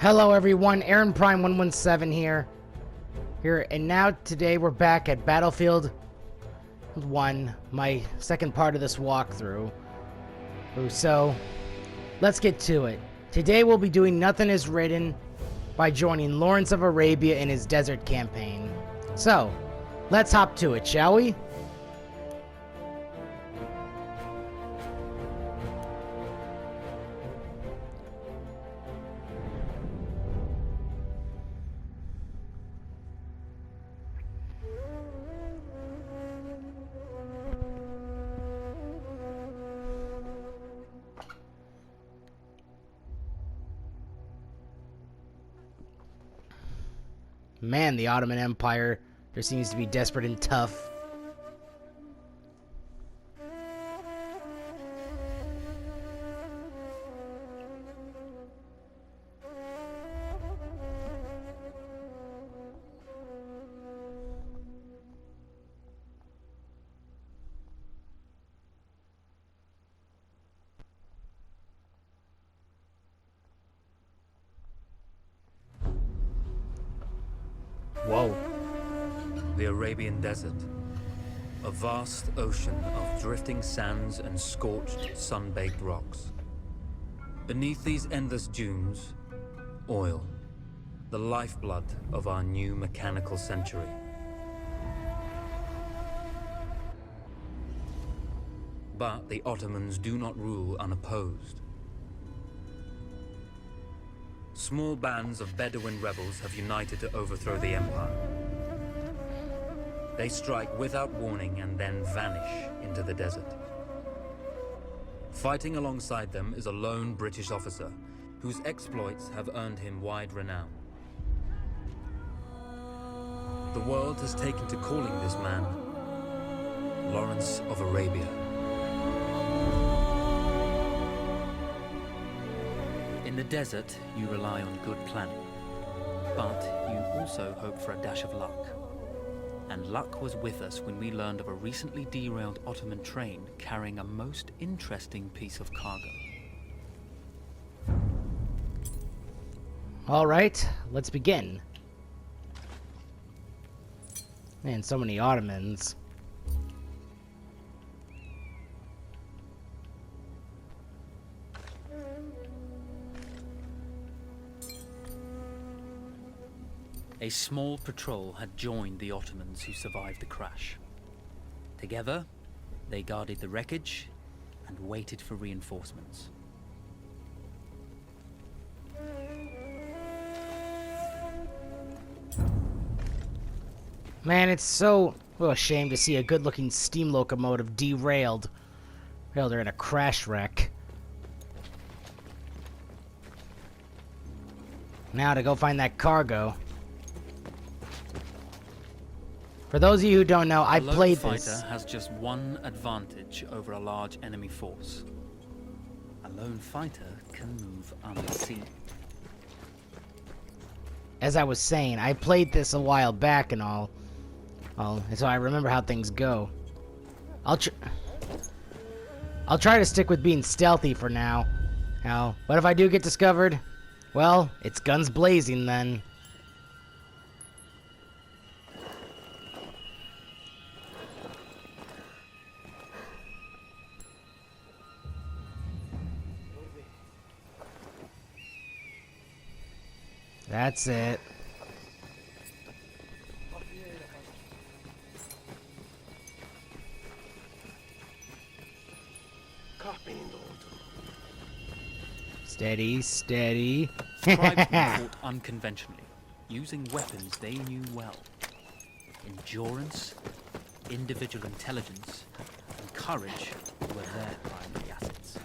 Hello everyone, Aaron Prime 117 here. And now today we're back at Battlefield 1, my second part of this walkthrough. So, let's get to it. Today we'll be doing Nothing Is Written by joining Lawrence of Arabia in his desert campaign. So, let's hop to it, shall we? Man, the Ottoman Empire, there seems to be desperate and tough. Whoa. The Arabian Desert. A vast ocean of drifting sands and scorched, sun-baked rocks. Beneath these endless dunes, oil. The lifeblood of our new mechanical century. But the Ottomans do not rule unopposed. Small bands of Bedouin rebels have united to overthrow the empire. They strike without warning and then vanish into the desert. Fighting alongside them is a lone British officer, whose exploits have earned him wide renown. The world has taken to calling this man Lawrence of Arabia. In the desert, you rely on good planning, but you also hope for a dash of luck. And luck was with us when we learned of a recently derailed Ottoman train carrying a most interesting piece of cargo. All right, let's begin. Man, so many Ottomans. A small patrol had joined the Ottomans who survived the crash. Together, they guarded the wreckage and waited for reinforcements. Man, it's so a shame to see a good-looking steam locomotive derailed. Well, they're in a crash wreck. Now to go find that cargo. For those of you who don't know, I played this. A lone fighter has just one advantage over a large enemy force. A lone fighter can move unseen. As I was saying, I played this a while back and all, and so I remember how things go. I'll try to stick with being stealthy for now. But if I do get discovered, well, it's guns blazing then. That's it. Steady, steady. Tribesmen fought unconventionally, using weapons they knew well. Endurance, individual intelligence, and courage were their primary assets.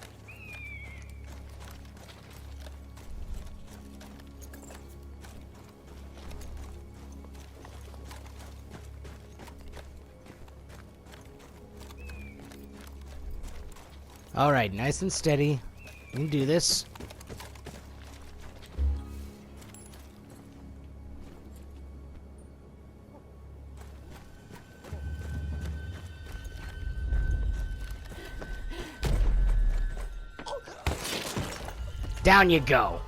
Alright, nice and steady. We can do this. Down you go.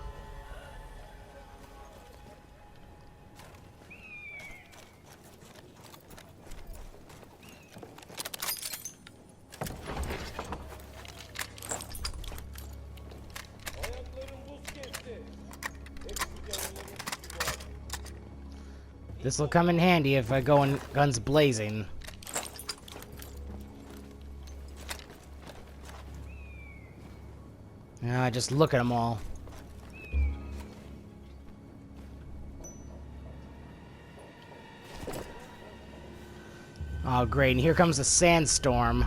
This'll come in handy if I go in guns blazing. Just look at them all. Oh, great. And here comes the sandstorm.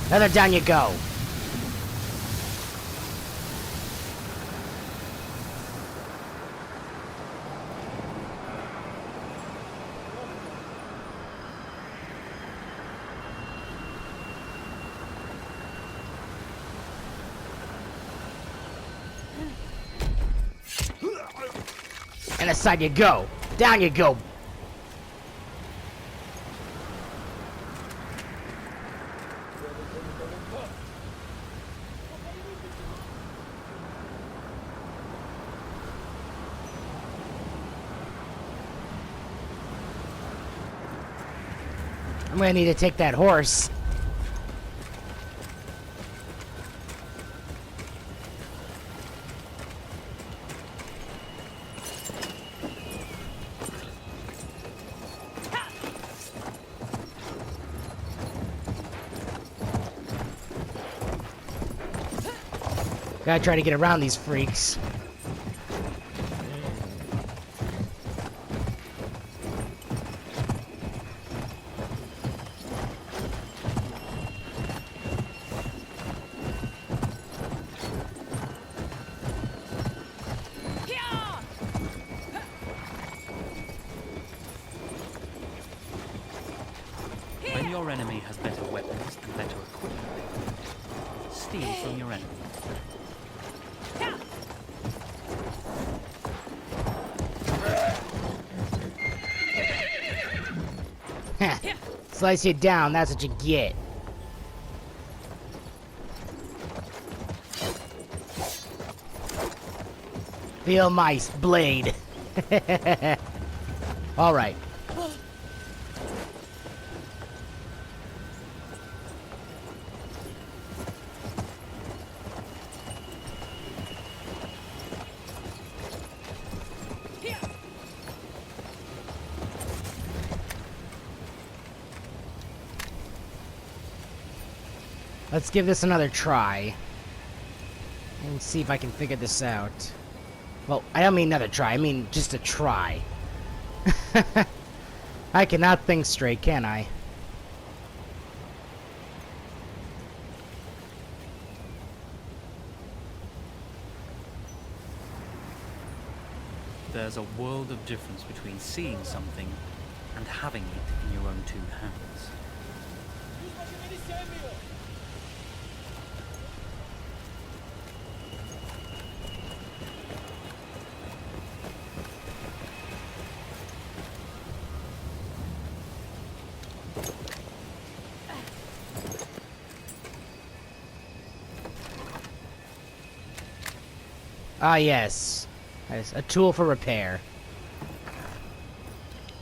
Another down you go. And aside you go. Down you go. I'm gonna need to take that horse. Gotta try to get around these freaks. When your enemy has better weapons and better equipment, steal from your enemy. Slice you down, that's what you get. Feel my blade. Alright. Let's give this another try. And see if I can figure this out. Well, I don't mean another try, I mean just a try. I cannot think straight, can I? There's a world of difference between seeing something and having it in your own two hands. Ah, yes. Yes, a tool for repair.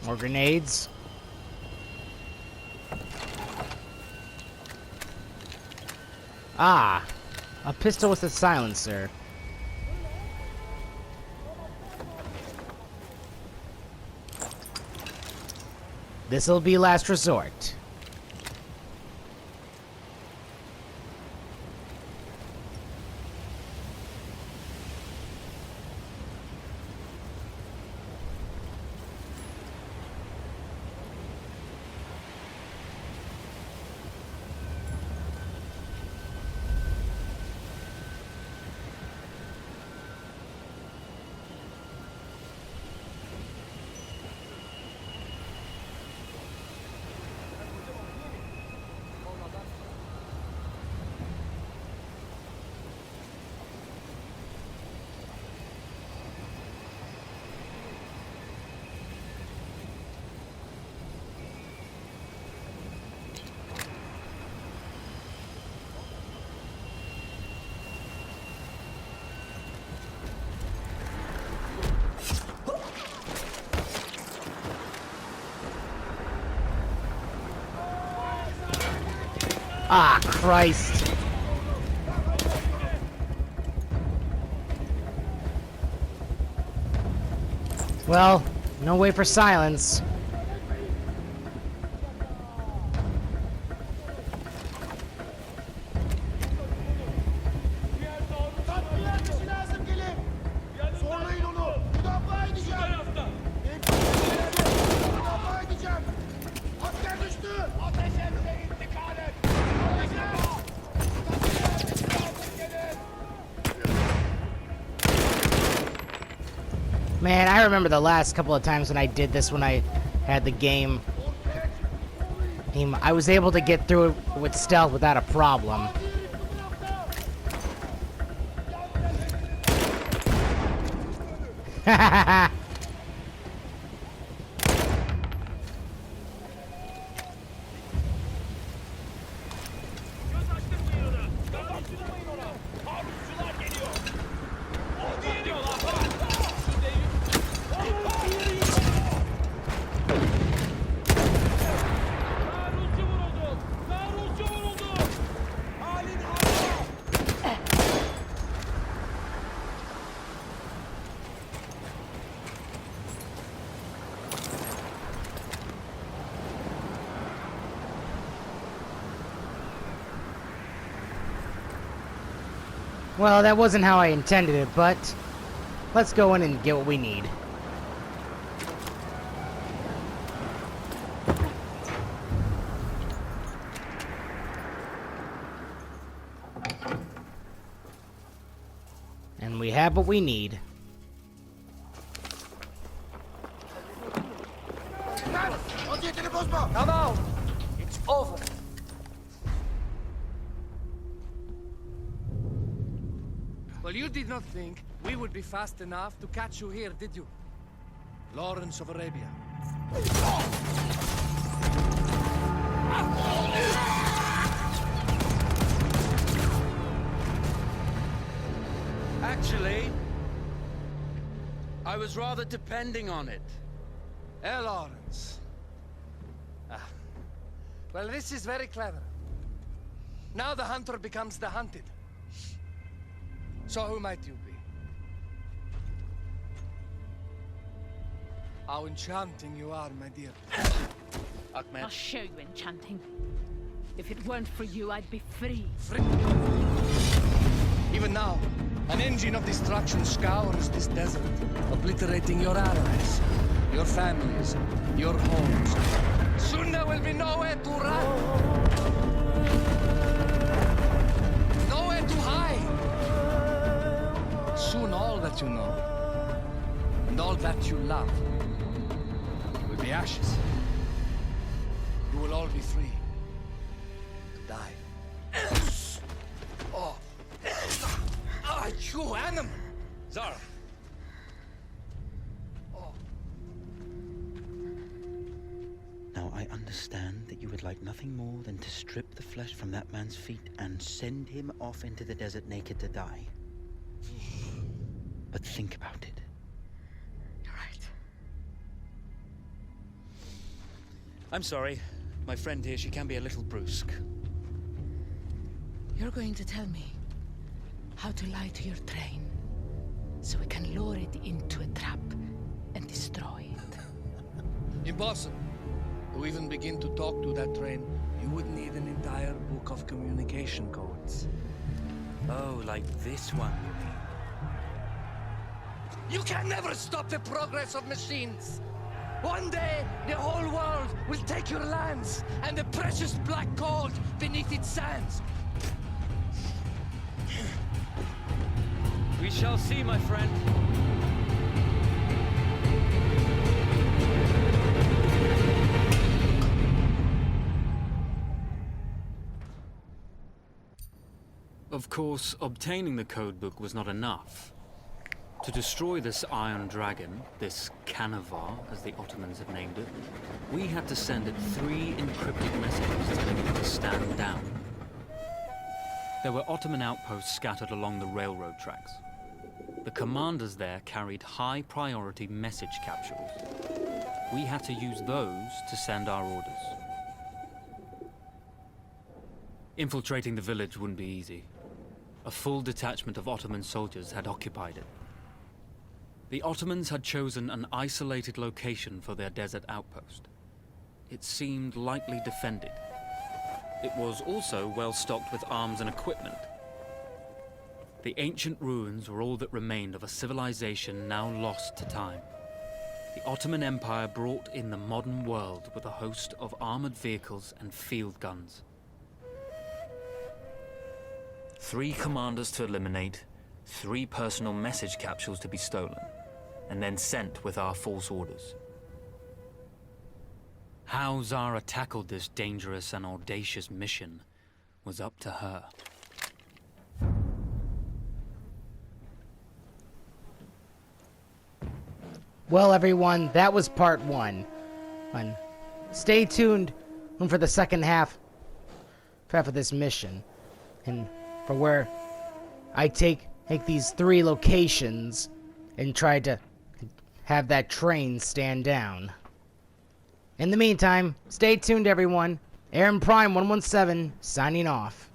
More grenades. Ah, a pistol with a silencer. This'll be last resort. Ah, Christ. Well, no way for silence. Man, I remember the last couple of times when I did this when I had the game. I was able to get through it with stealth without a problem. Well, that wasn't how I intended it, but let's go in and get what we need. And we have what we need. Come out! It's over. Well, you did not think we would be fast enough to catch you here, did you? Lawrence of Arabia. Actually, I was rather depending on it. Lawrence. Well, this is very clever. Now the hunter becomes the hunted. So who might you be? How enchanting you are, my dear. Ahmed. I'll show you enchanting. If it weren't for you, I'd be free. Free. Even now, an engine of destruction scours this desert, obliterating your allies, your families, your homes. Soon there will be nowhere to run. Nowhere to hide. Soon all that you know, and all that you love, will be ashes. You will all be free to die. Oh. Ah, you animal! Zara. Now I understand that you would like nothing more than to strip the flesh from that man's feet and send him off into the desert naked to die. But think about it. You're right. I'm sorry. My friend here, she can be a little brusque. You're going to tell me how to lie to your train, so we can lure it into a trap and destroy it. Impossible. To even begin to talk to that train, you would need an entire book of communication codes. Oh, like this one. You can never stop the progress of machines. One day, the whole world will take your lands and the precious black gold beneath its sands. We shall see, my friend. Of course, obtaining the codebook was not enough. To destroy this Iron Dragon, this Canavar, as the Ottomans had named it, we had to send it 3 encrypted messages telling it to stand down. There were Ottoman outposts scattered along the railroad tracks. The commanders there carried high-priority message capsules. We had to use those to send our orders. Infiltrating the village wouldn't be easy. A full detachment of Ottoman soldiers had occupied it. The Ottomans had chosen an isolated location for their desert outpost. It seemed lightly defended. It was also well stocked with arms and equipment. The ancient ruins were all that remained of a civilization now lost to time. The Ottoman Empire brought in the modern world with a host of armored vehicles and field guns. 3 commanders to eliminate, 3 personal message capsules to be stolen, and then sent with our false orders. How Zara tackled this dangerous and audacious mission was up to her. Well, everyone, that was part 1. And stay tuned for the second half of this mission, and for where I take these 3 locations and try to have that train stand down. In the meantime, stay tuned, everyone. Aaron Prime 117 signing off.